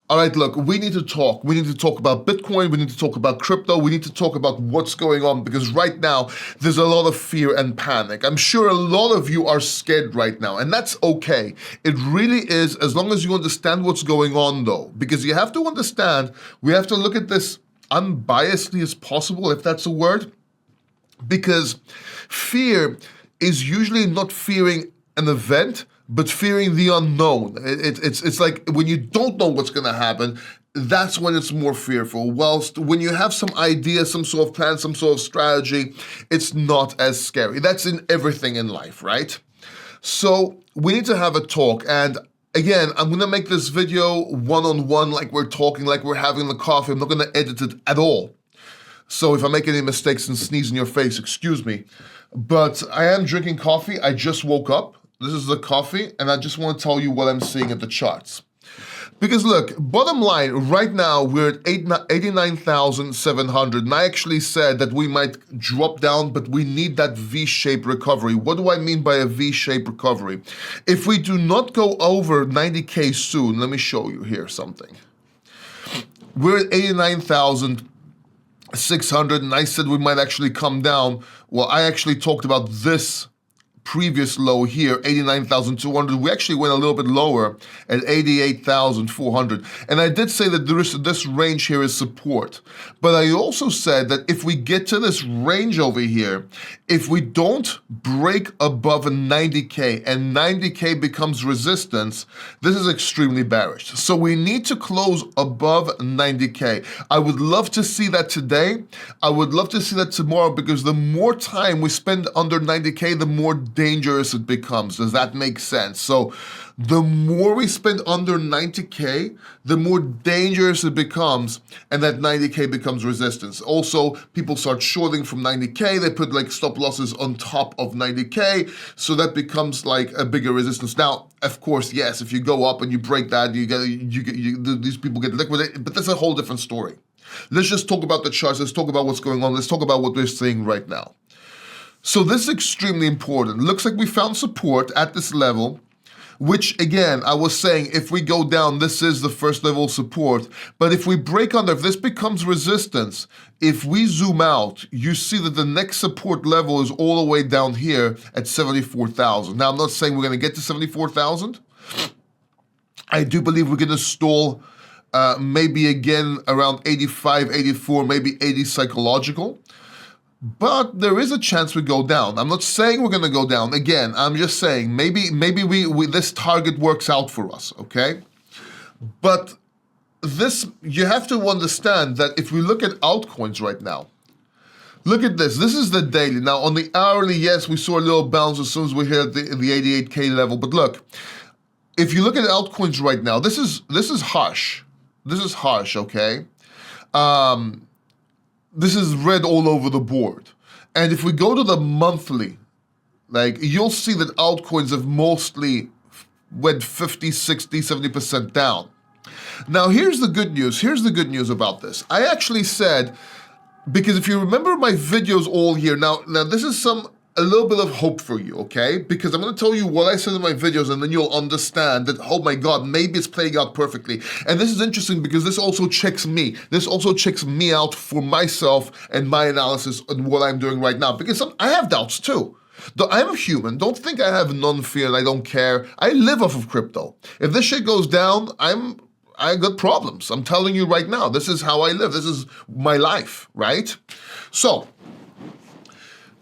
All right, look, we need to talk. We need to talk about Bitcoin. We need to talk about crypto. We need to talk about what's going on because right now there's a lot of fear and panic. I'm sure a lot of you are scared right now, and that's okay. It really is, as long as you understand what's going on though, because you have to understand, we have to look at this unbiasedly as possible, if that's a word, because fear is usually not fearing an event, but fearing the unknown. It's like when you don't know what's going to happen, that's when it's more fearful. Whilst when you have some idea, some sort of plan, some sort of strategy, it's not as scary. That's in everything in life, right? So we need to have a talk. And again, I'm going to make this video one-on-one, like we're talking, like we're having the coffee. I'm not going to edit it at all. So if I make any mistakes and sneeze in your face, excuse me. But I am drinking coffee. I just woke up. This is the coffee, and I just want to tell you what I'm seeing at the charts. Because look, bottom line, right now we're at 89,700, and I actually said that we might drop down, but we need that V-shaped recovery. What do I mean by a V-shaped recovery? If we do not go over 90K soon, let me show you here something. We're at 89,600, and I said we might actually come down. Well, I actually talked about this previous low here, 89,200. We actually went a little bit lower at 88,400. And I did say that this range here is support. But I also said that if we get to this range over here, if we don't break above a 90K and 90K becomes resistance, this is extremely bearish. So we need to close above 90K. I would love to see that today. I would love to see that tomorrow because the more time we spend under 90K, the more dangerous it becomes. Does that make sense? So the more we spend under 90K, the more dangerous it becomes, and that 90K becomes resistance. Also, people start shorting from 90K, they put like stop losses on top of 90K, so that becomes like a bigger resistance. Now, of course, yes, if you go up and you break that, these people get liquidated, but that's a whole different story. Let's just talk about the charts, let's talk about what's going on, let's talk about what we're seeing right now. So this is extremely important. Looks like we found support at this level, which again, I was saying, if we go down, this is the first level of support. But if we break under, if this becomes resistance, if we zoom out, you see that the next support level is all the way down here at 74,000. Now, I'm not saying we're going to get to 74,000. I do believe we're going to stall maybe again around 85, 84, maybe 80 psychological. But there is a chance we go down. I'm not saying we're going to go down. Again, I'm just saying maybe we this target works out for us, okay? But this, you have to understand that if we look at altcoins right now, look at this. This is the daily. Now, on the hourly, yes, we saw a little bounce as soon as we hit the 88K level. But look, if you look at altcoins right now, this is harsh. This is harsh, okay? This is red all over the board. And if we go to the monthly, like you'll see that altcoins have mostly went 50, 60, 70% down. Now here's the good news. Here's the good news about this. I actually said, because if you remember my videos all year, now this is a little bit of hope for you, okay? Because I'm going to tell you what I said in my videos and then you'll understand that, oh my God, maybe it's playing out perfectly. And this is interesting because this also checks me. This also checks me out for myself and my analysis on what I'm doing right now. Because I have doubts too. I'm a human. Don't think I have non-fear and I don't care. I live off of crypto. If this shit goes down, I got problems. I'm telling you right now, this is how I live. This is my life, right? So,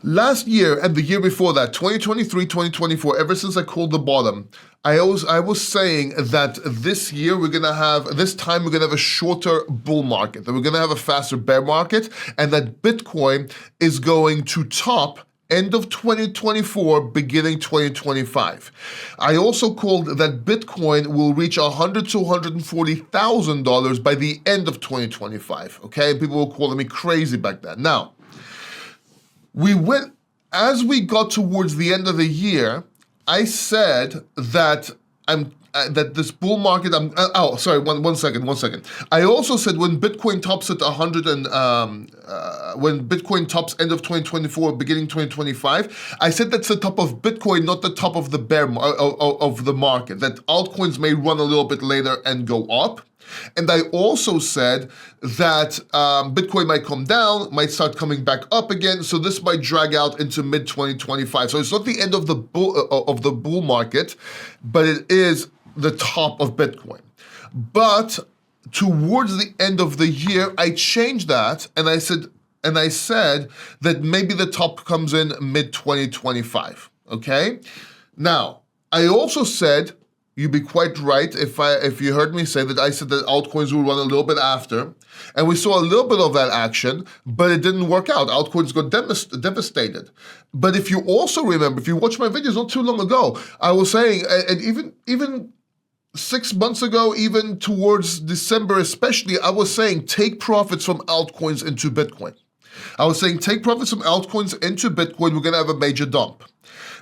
last year and the year before that, 2023, 2024, ever since I called the bottom, I was saying that this year this time we're gonna have a shorter bull market, that we're gonna have a faster bear market, and that Bitcoin is going to top end of 2024, beginning 2025. I also called that Bitcoin will reach $100,000 to $140,000 by the end of 2025, okay? People were calling me crazy back then. Now, as we got towards the end of the year, I said that that this bull market, one second. I also said when Bitcoin tops at 100 and, when Bitcoin tops end of 2024, beginning 2025, I said that's the top of Bitcoin, not the top of the of the market, that altcoins may run a little bit later and go up. And I also said that Bitcoin might come down, might start coming back up again, so this might drag out into mid-2025. So it's not the end of the bull market, but it is the top of Bitcoin. But towards the end of the year, I changed that, and I said that maybe the top comes in mid-2025, okay? Now, I also said, you'd be quite right if you heard me say that I said that altcoins will run a little bit after, and we saw a little bit of that action, but it didn't work out. Altcoins got devastated. But if you also remember, if you watched my videos not too long ago, I was saying, and even 6 months ago, even towards December especially, I was saying take profits from altcoins into Bitcoin. I was saying take profits from altcoins into Bitcoin, we're gonna have a major dump.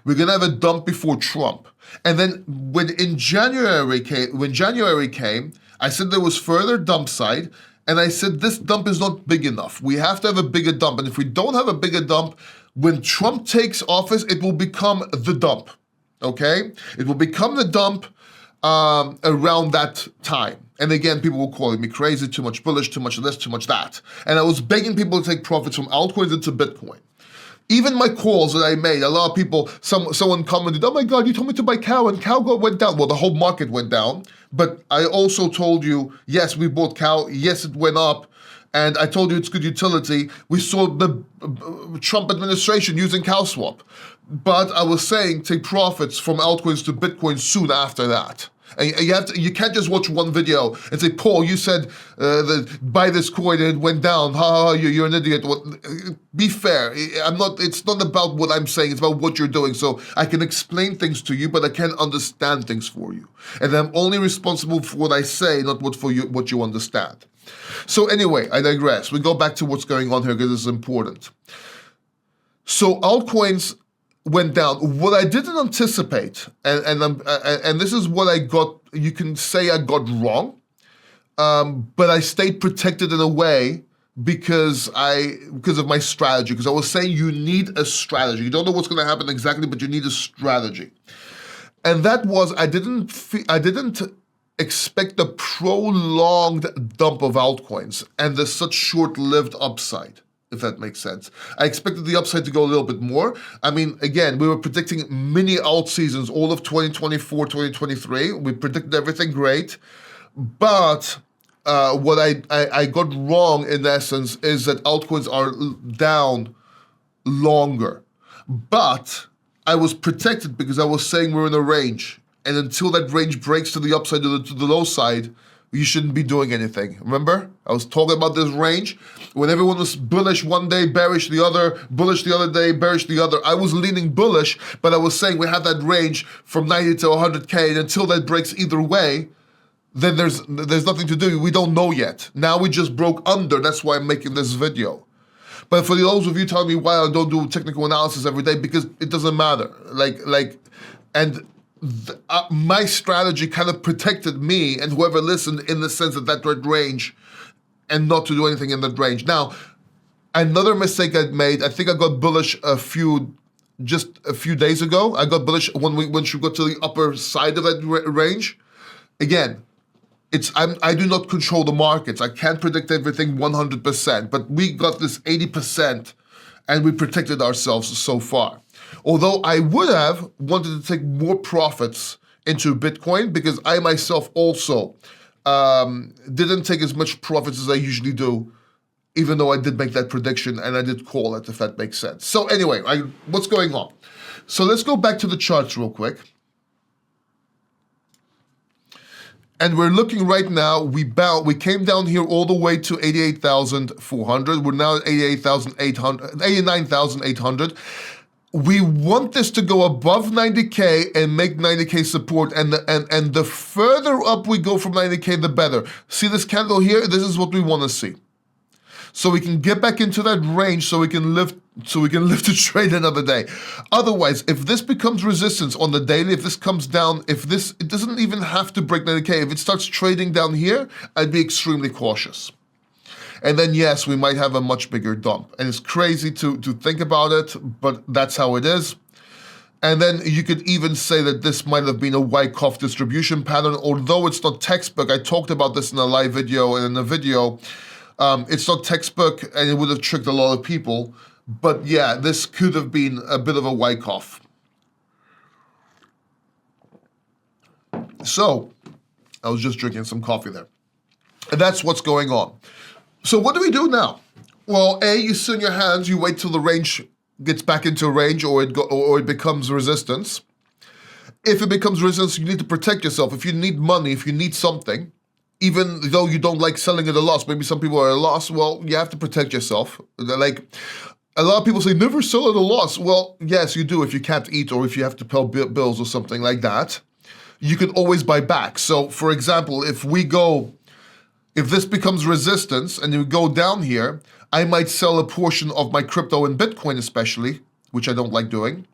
We're gonna have a dump before Trump. And then when January came, I said there was further dump side, and I said this dump is not big enough. We have to have a bigger dump, and if we don't have a bigger dump, when Trump takes office, it will become the dump, okay? It will become the dump around that time. And again, people were calling me crazy, too much bullish, too much this, too much that. And I was begging people to take profits from altcoins into Bitcoin. Even my calls that I made, a lot of people, someone commented, oh my God, you told me to buy cow, and cow went down. Well, the whole market went down. But I also told you, yes, we bought cow, yes, it went up, and I told you it's good utility. We saw the Trump administration using cow swap. But I was saying take profits from altcoins to Bitcoin soon after that. And you can't just watch one video and say, Paul, you said that buy this coin and it went down. You're an idiot. Be fair. It's not about what I'm saying. It's about what you're doing. So I can explain things to you, but I can't understand things for you. And I'm only responsible for what I say, not what you understand. So anyway, I digress. We go back to what's going on here because it's important. So altcoins went down. What I didn't anticipate, and this is what I got, you can say I got wrong, but I stayed protected in a way because of my strategy, because I was saying you need a strategy. You don't know what's going to happen exactly, but you need a strategy. And that was, I didn't expect a prolonged dump of altcoins and the such short-lived upside, if that makes sense. I expected the upside to go a little bit more. I mean, again, we were predicting mini alt seasons, all of 2024, 2023. We predicted everything great. But what I got wrong, in essence, is that altcoins are down longer. But I was protected because I was saying we're in a range. And until that range breaks to the upside or to the low side, you shouldn't be doing anything. Remember? I was talking about this range. When everyone was bullish one day, bearish the other, bullish the other day, bearish the other. I was leaning bullish, but I was saying we have that range from 90 to 100K, and until that breaks either way, then there's nothing to do. We don't know yet. Now we just broke under. That's why I'm making this video. But for those of you telling me why I don't do technical analysis every day, because it doesn't matter. My strategy kind of protected me and whoever listened in the sense that red range and not to do anything in that range. Now, another mistake I made, I think I got bullish just a few days ago. I got bullish when she got to the upper side of that range. Again, I do not control the markets. I can't predict everything 100%, but we got this 80% and we protected ourselves so far. Although I would have wanted to take more profits into Bitcoin because I myself also didn't take as much profits as I usually do, even though I did make that prediction and I did call it, if that makes sense. So anyway, what's going on? So let's go back to the charts real quick. And we're looking right now, we came down here all the way to 88,400. We're now at 89,800. We want this to go above 90K and make 90K support, and the further up we go from 90K, the better. See this candle here? This is what we want to see. So we can get back into that range, so we can lift the trade another day. Otherwise, if this becomes resistance on the daily, if this comes down, it doesn't even have to break 90K. If it starts trading down here, I'd be extremely cautious. And then yes, we might have a much bigger dump. And it's crazy to think about it, but that's how it is. And then you could even say that this might have been a Wyckoff distribution pattern, although it's not textbook. I talked about this in a live video and in a video. It's not textbook, and it would have tricked a lot of people. But yeah, this could have been a bit of a Wyckoff. So, I was just drinking some coffee there. And that's what's going on. So what do we do now? Well, A, you sit on your hands, you wait till the range gets back into range or it becomes resistance. If it becomes resistance, you need to protect yourself. If you need money, if you need something, even though you don't like selling at a loss, maybe some people are at a loss, well, you have to protect yourself. Like, a lot of people say, never sell at a loss. Well, yes, you do if you can't eat or if you have to pay bills or something like that. You can always buy back. So, for example, if this becomes resistance and you go down here, I might sell a portion of my crypto and Bitcoin especially, which I don't like doing.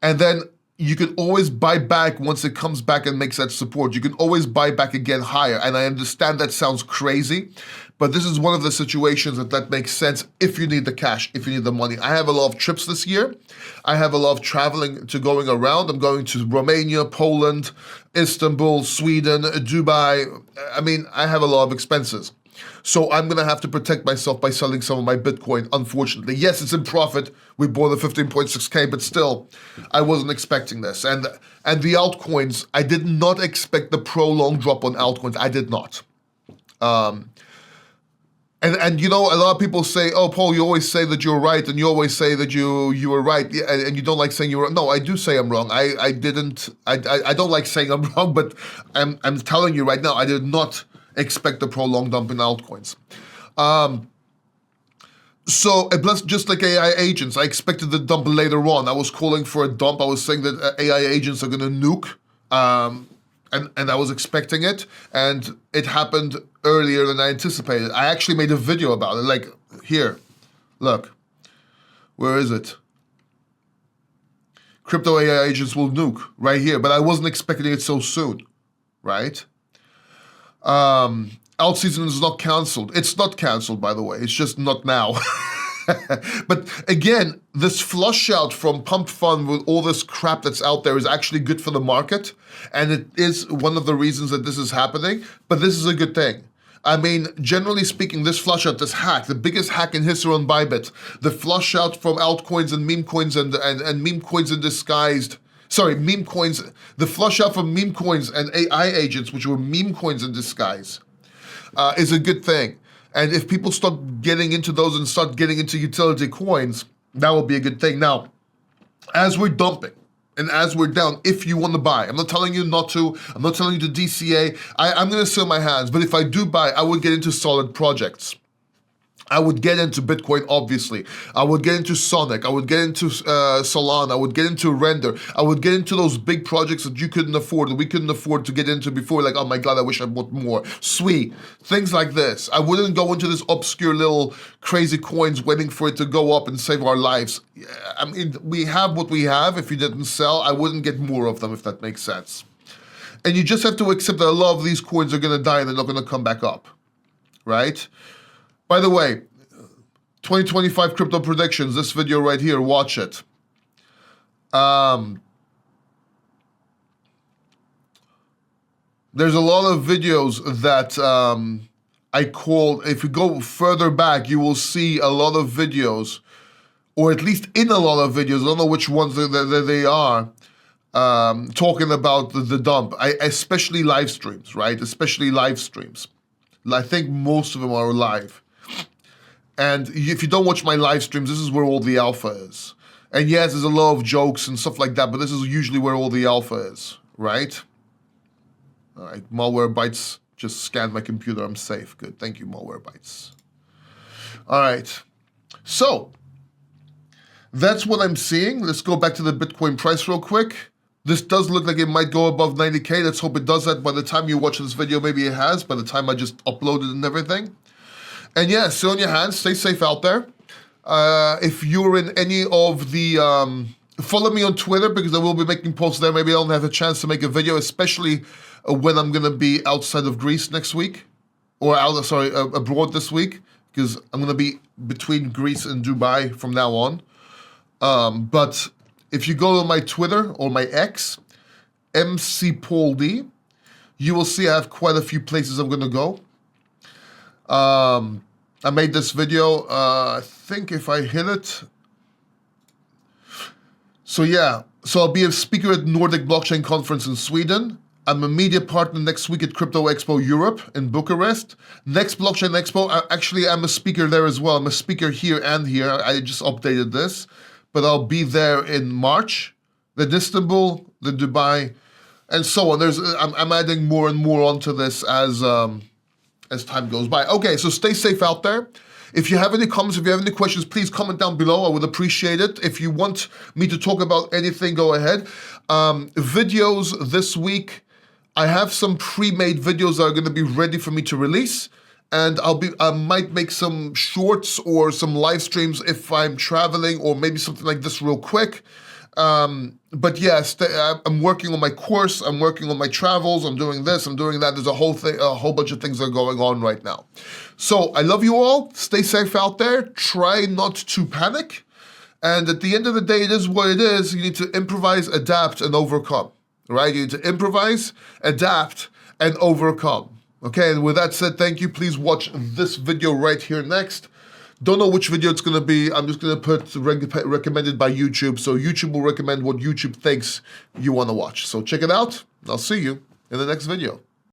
And then you can always buy back once it comes back and makes that support. You can always buy back again higher. And I understand that sounds crazy, but this is one of the situations that makes sense if you need the cash, if you need the money. I have a lot of trips this year. I have a lot of traveling to going around. I'm going to Romania, Poland, Istanbul, Sweden, Dubai. I mean, I have a lot of expenses. So I'm going to have to protect myself by selling some of my Bitcoin, unfortunately. Yes, it's in profit. We bought a 15.6K, but still, I wasn't expecting this. And the altcoins, I did not expect the prolonged drop on altcoins. I did not. And you know, a lot of people say, oh, Paul, you always say that you're right, and you always say that you were right, and you don't like saying you're wrong. No, I do say I'm wrong. I don't like saying I'm wrong, but I'm telling you right now, I did not expect a prolonged dump in altcoins. So, just like AI agents, I expected the dump later on. I was calling for a dump. I was saying that AI agents are going to nuke, and I was expecting it, and it happened earlier than I anticipated. I actually made a video about it. Like, here, look, where is it? Crypto AI agents will nuke, right here. But I wasn't expecting it so soon, right? Alt season is not canceled. It's not canceled, by the way. It's just not now. But again, this flush out from pump fund with all this crap that's out there is actually good for the market. And it is one of the reasons that this is happening. But this is a good thing. I mean, generally speaking, this flush out, this hack, the biggest hack in history on Bybit, the flush out from altcoins and meme coins and meme coins in disguised. Sorry, meme coins, the flush out from meme coins and AI agents, which were meme coins in disguise, is a good thing. And if people start getting into those and start getting into utility coins, that will be a good thing. Now, as we're dumping and as we're down, if you want to buy, I'm not telling you not to, I'm not telling you to DCA, I'm going to sit on my hands. But if I do buy, I would get into solid projects. I would get into Bitcoin, obviously. I would get into Sonic. I would get into Solana. I would get into Render. I would get into those big projects that you couldn't afford, that we couldn't afford to get into before. Like, oh my God, I wish I bought more. Sweet. Things like this. I wouldn't go into this obscure little crazy coins waiting for it to go up and save our lives. I mean, we have what we have. If you didn't sell, I wouldn't get more of them, if that makes sense. And you just have to accept that a lot of these coins are going to die and they're not going to come back up, right? By the way, 2025 crypto predictions, this video right here, watch it. There's a lot of videos that I call, if you go further back, you will see a lot of videos, or at least in a lot of videos, I don't know which ones they are, talking about the dump, especially live streams, right? Especially live streams. I think most of them are live. And if you don't watch my live streams, this is where all the alpha is. And yes, there's a lot of jokes and stuff like that, but this is usually where all the alpha is, right? All right, Malwarebytes just scanned my computer. I'm safe. Good. Thank you, Malwarebytes. All right. So that's what I'm seeing. Let's go back to the Bitcoin price real quick. This does look like it might go above 90K. Let's hope it does that. By the time you watch this video, maybe it has. By the time I just uploaded and everything. And yeah, sit on your hands, stay safe out there. If you're in any of the, follow me on Twitter because I will be making posts there. Maybe I don't have a chance to make a video, especially when I'm gonna be outside of Greece next week, or abroad this week, because I'm gonna be between Greece and Dubai from now on. But if you go to my Twitter or my X, MCPaulD, you will see I have quite a few places I'm going to go. I made this video, I think if I hit it. So yeah, so I'll be a speaker at Nordic Blockchain Conference in Sweden. I'm a media partner next week at Crypto Expo Europe in Bucharest. Next Blockchain Expo, I'm a speaker there as well. I'm a speaker here and here. I just updated this. But I'll be there in March. Then Istanbul, then Dubai, and so on. I'm adding more and more onto this as time goes by. Okay, so stay safe out there. If you have any comments, if you have any questions, please comment down below. I would appreciate it. If you want me to talk about anything, go ahead. Videos this week, I have some pre-made videos that are going to be ready for me to release. And I might make some shorts or some live streams if I'm traveling, or maybe something like this real quick. But yes, I'm working on my course, I'm working on my travels, I'm doing this, I'm doing that. There's a whole bunch of things that are going on right now. So I love you all. Stay safe out there. Try not to panic. And at the end of the day, it is what it is. You need to improvise, adapt, and overcome. Right? You need to improvise, adapt, and overcome. Okay, and with that said, thank you. Please watch this video right here next. Don't know which video it's going to be. I'm just going to put recommended by YouTube. So YouTube will recommend what YouTube thinks you want to watch. So check it out. I'll see you in the next video.